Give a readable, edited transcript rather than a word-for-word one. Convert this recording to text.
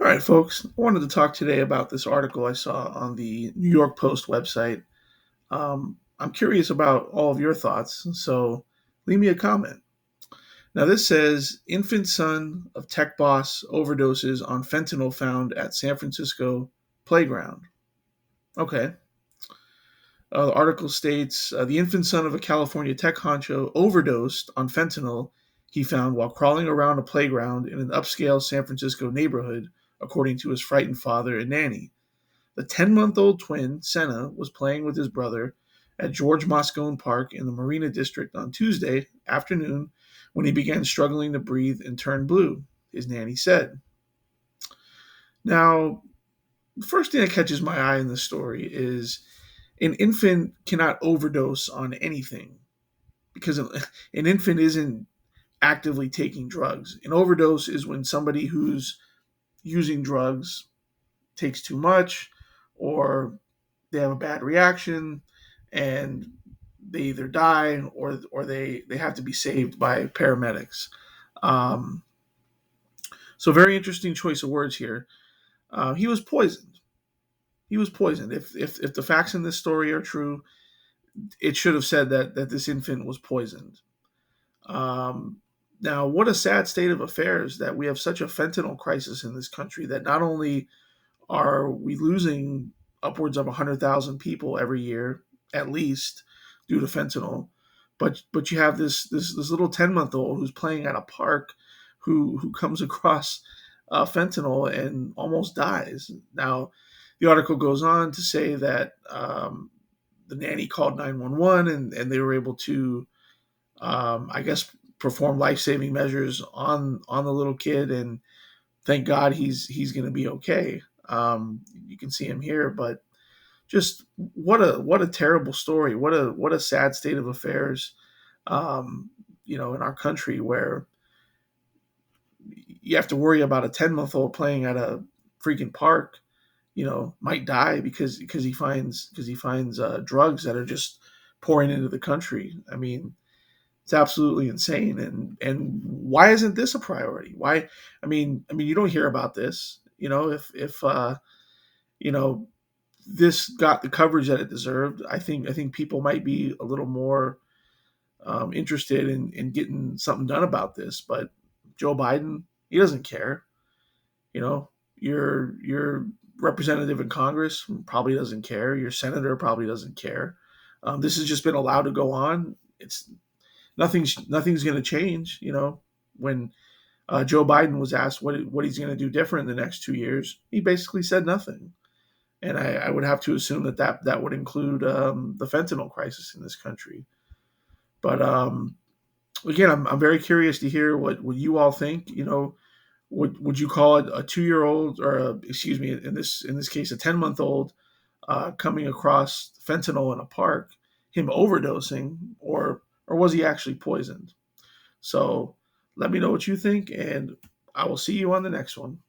All right, folks. I wanted to talk today about this article I saw on the New York Post website. I'm curious about all of your thoughts, so leave me a comment. Now, this says infant son of tech boss overdoses on fentanyl found at San Francisco playground. Okay. The article states the infant son of a California tech honcho overdosed on fentanyl he found while crawling around a playground in an upscale San Francisco neighborhood, according to his frightened father and nanny. The 10-month-old twin, Senna, was playing with his brother at George Moscone Park in the Marina District on Tuesday afternoon when he began struggling to breathe and turn blue, his nanny said. Now, the first thing that catches my eye in this story is an infant cannot overdose on anything because an infant isn't actively taking drugs. An overdose is when somebody who's using drugs takes too much or they have a bad reaction and they either die or they have to be saved by paramedics. Um, so very interesting choice of words here. He was poisoned. He was poisoned. If the facts in this story are true, it should have said that this infant was poisoned. Um, Now, what a sad state of affairs that we have such a fentanyl crisis in this country that not only are we losing upwards of 100,000 people every year, at least, due to fentanyl, but you have this little 10-month-old who's playing at a park who comes across fentanyl and almost dies. Now, the article goes on to say that the nanny called 911 and they were able to I guess perform life saving measures on the little kid, and thank God he's going to be okay. You can see him here, but just what a terrible story. What a sad state of affairs. In our country where you have to worry about a 10-month-old playing at a freaking park. Might die because he finds drugs that are just pouring into the country. I mean, it's absolutely insane. And why isn't this a priority? Why? I mean, you don't hear about this. If you know this got the coverage that it deserved, I think people might be a little more interested in getting something done about this. But Joe Biden, he doesn't care. Your representative in Congress probably doesn't care. Your senator probably doesn't care. This has just been allowed to go on. It's nothing's going to change. When Joe Biden was asked what he's going to do different in the next 2 years, he basically said nothing. And I would have to assume that would include the fentanyl crisis in this country. But again, I'm very curious to hear what you all think. Would you call it a 2-year-old or excuse me, in this case a 10-month-old coming across fentanyl in a park, him overdosing, or was he actually poisoned? So let me know what you think, and I will see you on the next one.